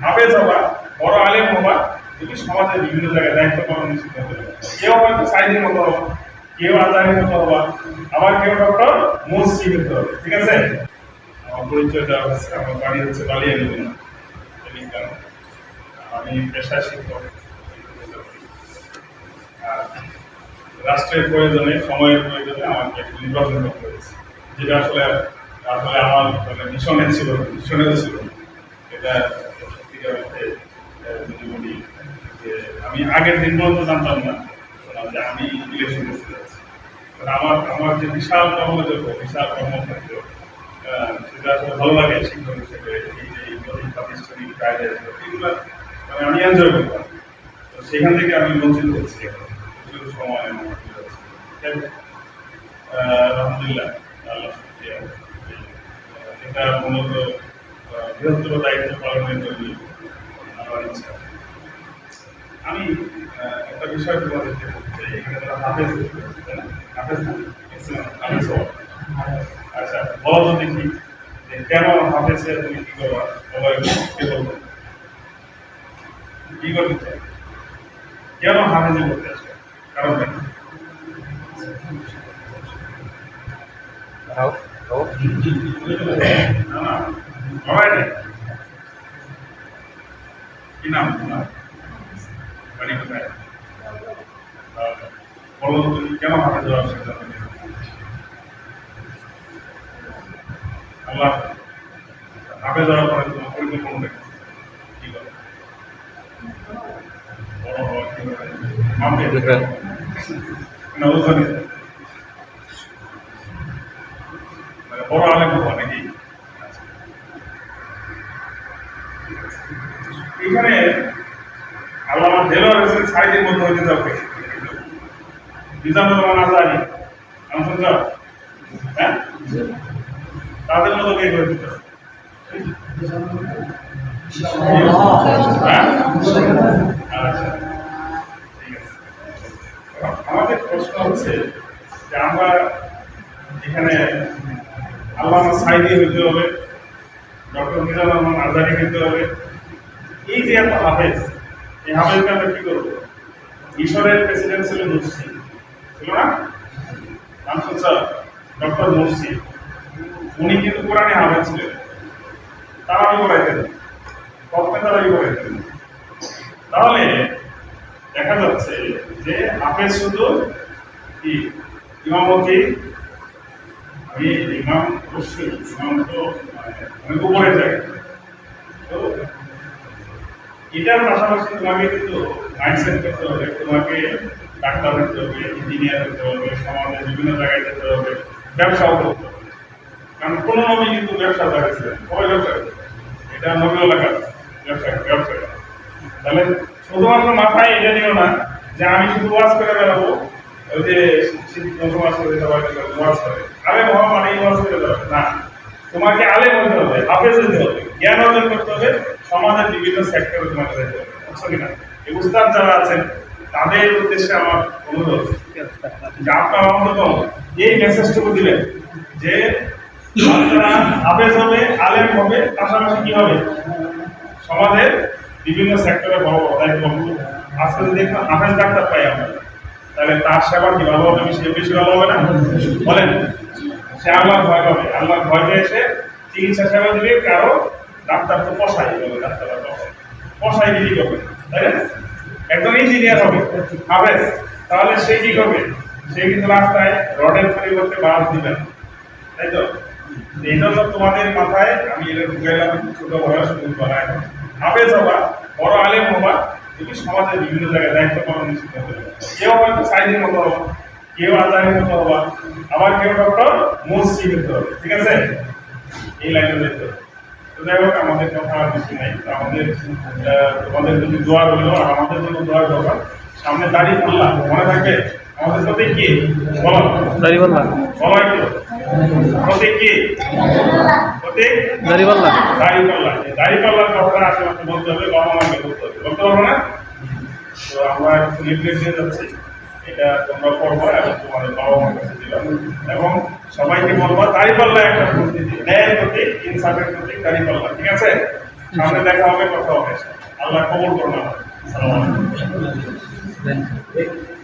হাফেজ হবা, বড় আলেম হবা, তুমি সমাজের বিভিন্ন জায়গায় দায়িত্ব পালন নিশ্চিত করতে পারবে। কেউ হয়তো সাইদের মতো হবা, কেউ আজারের মতো হবা, আবার কেউ ডক্টর মুন্সি হতে হবে। ঠিক আছে? আমার পরিচয় দেওয়া হচ্ছে, আমার বাড়ি হচ্ছে বালিয়াডুবি, আমি পেশায় শিক্ষক। আর রাষ্ট্রের প্রয়োজনে, সময়ের প্রয়োজনে আমাকে নির্বাচন করতে হয়েছে, যেটা আসলে আসলে আমার মানে মিশনের ছিল, মিশনেও ছিল। এটা সত্যিকার অর্থে যদি বলি যে আমি আগের দিন পর্যন্ত জানতাম না যে আমি ইলেকশন করতে যাচ্ছি। আমার আমার যে বিশাল কর্মযোগ্য, বিশাল কর্মক্ষেত্র, সেটা আসলে ভালো লাগে শিক্ষক হিসেবে। এই যে প্রাতিষ্ঠানিক কাজের এগুলো মানে আমি এনজয় করতাম। তো সেখান থেকে আমি বঞ্চিত হচ্ছি এখন কিছু সময় আলহামদুলিল্লাহ, আল্লাহ শুকরিয়া। এটা মূলত বৃহত্তর দায়িত্ব পালনের জন্য আমার ইচ্ছা। আমি একটা বিষয় তোমাদেরকে বলতে চাই, এখানে তারা হাফেজ তাই না? হাফেজ না, হাফেজ হওয়া। আচ্ছা, বলো তো দেখি যে কেন হাফেজে তুমি কি করবা? সবাই কে বলবো কি করতে চাই? কেন হাফেজে করতে আসবে? কারণটা কি? না না, সবাই নেই। কি নাম তোমার? বাড়ি কোথায়? বলো তো তুমি কেন হাফেজ হওয়ার সিদ্ধান্ত নিলে? আল্লাহ হাফেজ হওয়ার পরে তোমার পরিকল্পনা কি করে? বড় হওয়া কি করে? মাপে না ওখানে মানে বড় আলেম হওয়া নাকি? এখানে আল্লামা দেলোয়ার হোসেন সাইদের মধ্যে হইতে যাবে, নিজামুল রহমান আজহারি, হ্যাঁ, তাদের মতো কে করে দিতে হবে? আচ্ছা, ঠিক আছে। আমাদের প্রশ্ন হচ্ছে যে আমরা এখানে আল্লামা সাইদি হইতে হবে, ডক্টর নিজামুল রহমান আজহারি হইতে হবে, এই যে এত হাফেজ, এই হাফেজকে আমরা কি করবো? মিশরের প্রেসিডেন্ট ছিল মুরসি, ছিল না? নাম শুনছো? Doctor Morsi. উনি কিন্তু কোরআনে হাফেজ ছিলেন, তারাবি পড়াইতেন, কখনো তারাবি পড়াইতেন। তাহলে দেখা যাচ্ছে যে হাফেজ শুধু কি ইমামতি, আমি ইমাম অবশ্যই, ইমাম তো অনেক উপরে যায়। তো এটার পাশাপাশি তোমাকে কিন্তু মাইন্ডসেট করতে হবে, তোমাকে ডাক্তার হতে হবে, ইঞ্জিনিয়ার হতে হবে, সমাজের বিভিন্ন জায়গায় যেতে হবে, ব্যবসাও করতে হবে। কারণ কোনো নবী কিন্তু ব্যবসা করেছিলেন, সবাই ব্যবসা করে, এটা নবী এলাকার ব্যবসা ব্যবসা। তাহলে শুধুমাত্র মাথায় এটা নিও না যে আমি শুধু ওয়াজ করে বেড়াবো, ওই যে সমাজ করে সবাই ওয়াজ করে আলেম হওয়া মানে ওয়াজ করে বেড়াবো না। তোমাকে আলেম হতে হবে, হাফেজ হতে হবে, জ্ঞান অর্জন করতে হবে, সমাজের বিভিন্ন সেক্টরে তোমাকে যেতে হবে, বুঝছো কিনা? এই উস্তাদ যারা আছেন তাদের উদ্দেশ্যে আমার অনুরোধ যে আপনারা অন্তত এই মেসেজটুকু দিলেন যে আপনারা হাফেজ হবে, আলেম হবে, পাশাপাশি কি হবে? সমাজের বিভিন্ন সেক্টরে বড় বড় দায়িত্ব পালন। আজকে যদি দেখুন হাফেজ ডাক্তার পাই আমরা, তাহলে তার সেবা কি ভালো হবে? বেশি ভালো হবে না? বলেন, সে আল্লাহ ভয় পাবে, আল্লাহ ভয় পেয়ে এসে চিকিৎসা সেবা দিবে। কারো ডাক্তার তো পশাই বলে, ডাক্তাররা পশাই বিক্রি করবে, তাই না? একজন ইঞ্জিনিয়ার হবে হাফেজ, তাহলে সে কি করবে? সে কিন্তু রাস্তায় রডের পরিবর্তে বাস দিবে না, তাই তো? এই জন্য তোমাদের মাথায় আমি এটা ঢুকাইলাম, ছোট বয়স বলা, এখন হাফেজ হবা, বড় আলেম হবা, তুমি সমাজের বিভিন্ন জায়গায় দায়িত্ব পালন নিশ্চিত করতে পারবে। কেউ হয়তো সাইদের মতো হবা, কেউ আজারের মতো হবা, আবার কেউ ডক্টর মুন্সি হতে হবে। ঠিক আছে? এই লাইনে যেতে হবে। তো যাই হোক, আমাদের কথা আর বেশি নাই। আমাদের তোমাদের যদি দোয়া রইল, আর আমাদের জন্য দোয়া করবা। সামনে দাঁড়িয়ে পাল্লা মনে থাকবে, আমাদের সাথে কি বলো? দাড়িপাল্লা। বলো একটু, প্রতীক কি? প্রতীক দাড়িপাল্লা। দাড়িপাল্লা। দাড়িপাল্লার কথাটা আসলে বলতে হবে, বাবা মাকে বলতে হবে, বলতে পারবো না? তো আমরা লিফলেট দিয়ে যাচ্ছি, এটা তোমরা পড়বা এবং তোমাদের বাবা মার কাছে দিলাম, এবং সবাইকে বলবা দাড়িপাল্লা একটা প্রতীক, ন্যায়ের প্রতীক, ইনসাফের প্রতীক দাড়িপাল্লা। ঠিক আছে? সামনে দেখা হবে, কথা হবে। আল্লাহ কবুল করুন। আসসালামু আলাইকুম। Thank you.